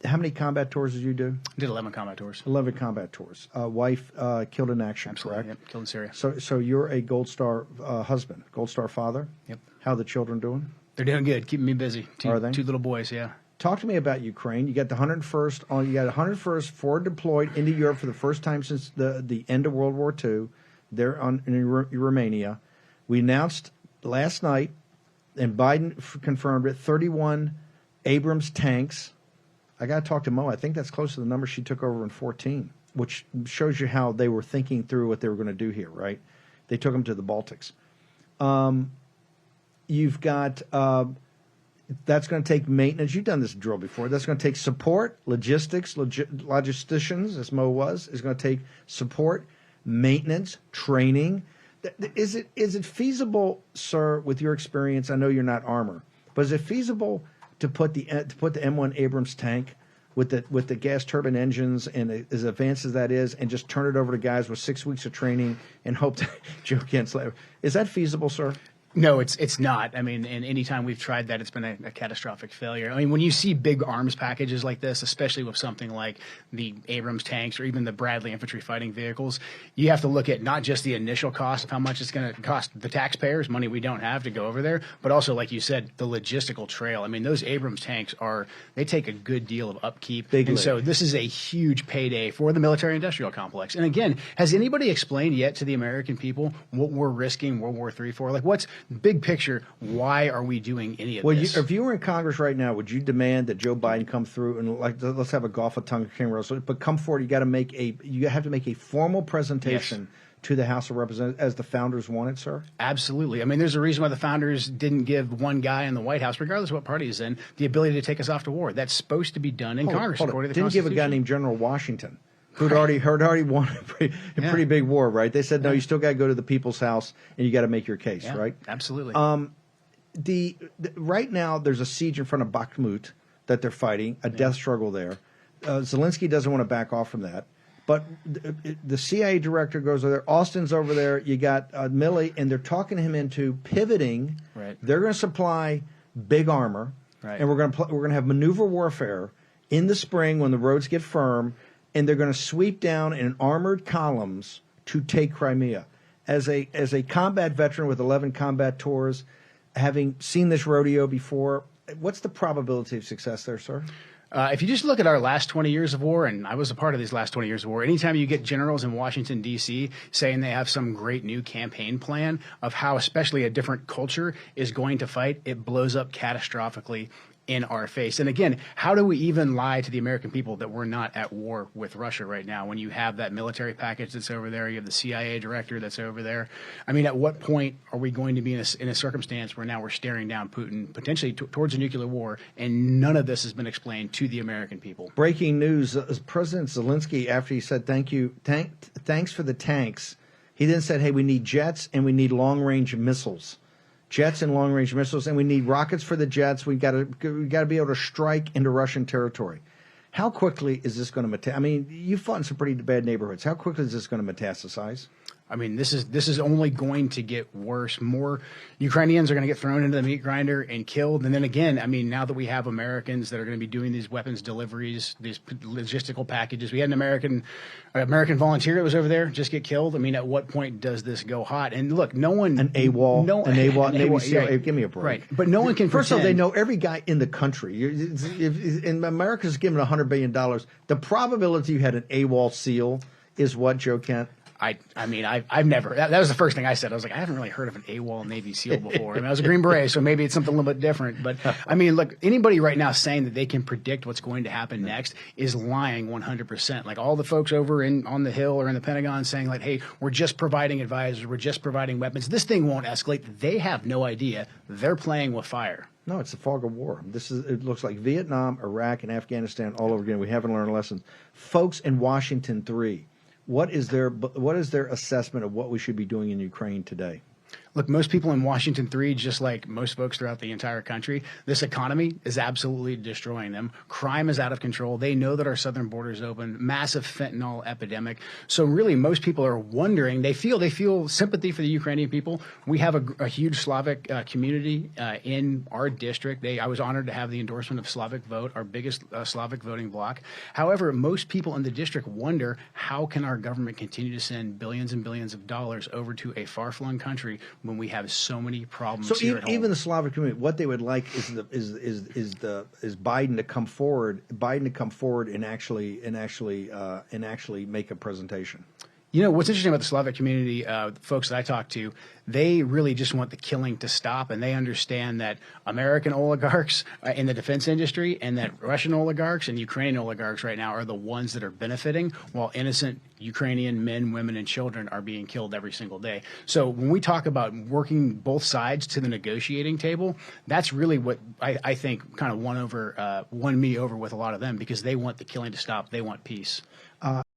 how many combat tours did you do? Did 11 combat tours. 11 combat tours. Wife killed in action, Absolutely. correct? Yep. Killed in Syria. So you're a Gold Star husband, Gold Star father? Yep. How are the children doing? They're doing good. Keeping me busy. Are they? 2 little boys, yeah. Talk to me about Ukraine. You got the 101st on. You got 101st forward deployed into Europe for the first time since the end of World War II. They're in Romania. We announced last night, and Biden confirmed it, 31 Abrams tanks. I got to talk to Mo. I think that's close to the number she took over in 2014, which shows you how they were thinking through what they were going to do here, right? They took them to the Baltics. You've got that's going to take maintenance. You've done this drill before. That's going to take support, logistics, logisticians, as Mo was, is going to take support, maintenance, training. Is it feasible, sir, with your experience? I know you're not armor, but is it feasible to put the M1 Abrams tank with the gas turbine engines and as advanced as that is, and just turn it over to guys with 6 weeks of training and hope that Joe can't slay? Is that feasible, sir? No, it's not. I mean, and any time we've tried that, it's been a catastrophic failure. I mean, when you see big arms packages like this, especially with something like the Abrams tanks or even the Bradley infantry fighting vehicles, you have to look at not just the initial cost of how much it's going to cost the taxpayers, money we don't have to go over there, but also, like you said, the logistical trail. I mean, those Abrams tanks they take a good deal of upkeep. So this is a huge payday for the military-industrial complex. And again, has anybody explained yet to the American people what we're risking World War III for? Like, what's big picture, why are we doing any of this? If you were in Congress right now, would you demand that Joe Biden come through and let's have a golf of tongue King Russell, but come forward? You have to make a formal presentation to the House of Representatives as the founders wanted, sir? Absolutely. I mean, there's a reason why the founders didn't give one guy in the White House, regardless of what party he's in, the ability to take us off to war. That's supposed to be done in Congress according to the Constitution. Didn't give a guy named General Washington, who'd already won a pretty big war, right? They said, no, you still got to go to the people's house and you got to make your case, right? Absolutely. Right now, there's a siege in front of Bakhmut that they're fighting, a death struggle there. Zelensky doesn't want to back off from that. But the CIA director goes over there. Austin's over there. You got Milley, and they're talking him into pivoting. Right. They're going to supply big armor, right, and we're going to have maneuver warfare in the spring when the roads get firm, and they're going to sweep down in armored columns to take Crimea. As a combat veteran with 11 combat tours, having seen this rodeo before, what's the probability of success there, sir? If you just look at our last 20 years of war, and I was a part of these last 20 years of war, anytime you get generals in Washington, D.C. saying they have some great new campaign plan of how especially a different culture is going to fight, it blows up catastrophically in our face. And again, how do we even lie to the American people that we're not at war with Russia right now when you have that military package that's over there, you have the CIA director that's over there? I mean, at what point are we going to be in a circumstance where now we're staring down Putin potentially towards a nuclear war, and none of this has been explained to the American people? Breaking news, President Zelensky, after he said thanks for the tanks, he then said, hey, we need jets and we need long-range missiles. Jets and long-range missiles, and we need rockets for the jets. We got to be able to strike into Russian territory. How quickly is this going to I mean, you fought in some pretty bad neighborhoods. How quickly is this going to metastasize? I mean, this is only going to get worse. More Ukrainians are going to get thrown into the meat grinder and killed. And then again, I mean, now that we have Americans that are going to be doing these weapons deliveries, these logistical packages, we had an American volunteer that was over there just get killed. I mean, at what point does this go hot? And look, no one an AWOL, Navy SEAL. Right, give me a break. Right, but no one can. First of all, they know every guy in the country. And America's given $100 billion. The probability you had an AWOL SEAL is what, Joe Kent? I mean, I've never, that was the first thing I said. I was like, I haven't really heard of an AWOL Navy SEAL before. I mean, I was a Green Beret, so maybe it's something a little bit different. But, I mean, look, anybody right now saying that they can predict what's going to happen next is lying 100%. Like all the folks over on the Hill or in the Pentagon saying like, hey, we're just providing advisors, we're just providing weapons. This thing won't escalate. They have no idea. They're playing with fire. No, it's the fog of war. It looks like Vietnam, Iraq, and Afghanistan all over again. We haven't learned lessons. Folks in Washington 3. What is their assessment of what we should be doing in Ukraine today? Look, most people in Washington 3, just like most folks throughout the entire country, this economy is absolutely destroying them. Crime is out of control. They know that our southern border is open, massive fentanyl epidemic. So really, most people are wondering, they feel sympathy for the Ukrainian people. We have a huge Slavic community in our district. I was honored to have the endorsement of Slavic Vote, our biggest Slavic voting bloc. However, most people in the district wonder, how can our government continue to send billions and billions of dollars over to a far-flung country when we have so many problems here at home? Even the Slavic community, what they would like is Biden to come forward, and actually make a presentation. You know, what's interesting about the Slavic community, folks that I talk to, they really just want the killing to stop, and they understand that American oligarchs in the defense industry and that Russian oligarchs and Ukrainian oligarchs right now are the ones that are benefiting, while innocent Ukrainian men, women, and children are being killed every single day. So when we talk about working both sides to the negotiating table, that's really what I think kind of won me over with a lot of them, because they want the killing to stop. They want peace.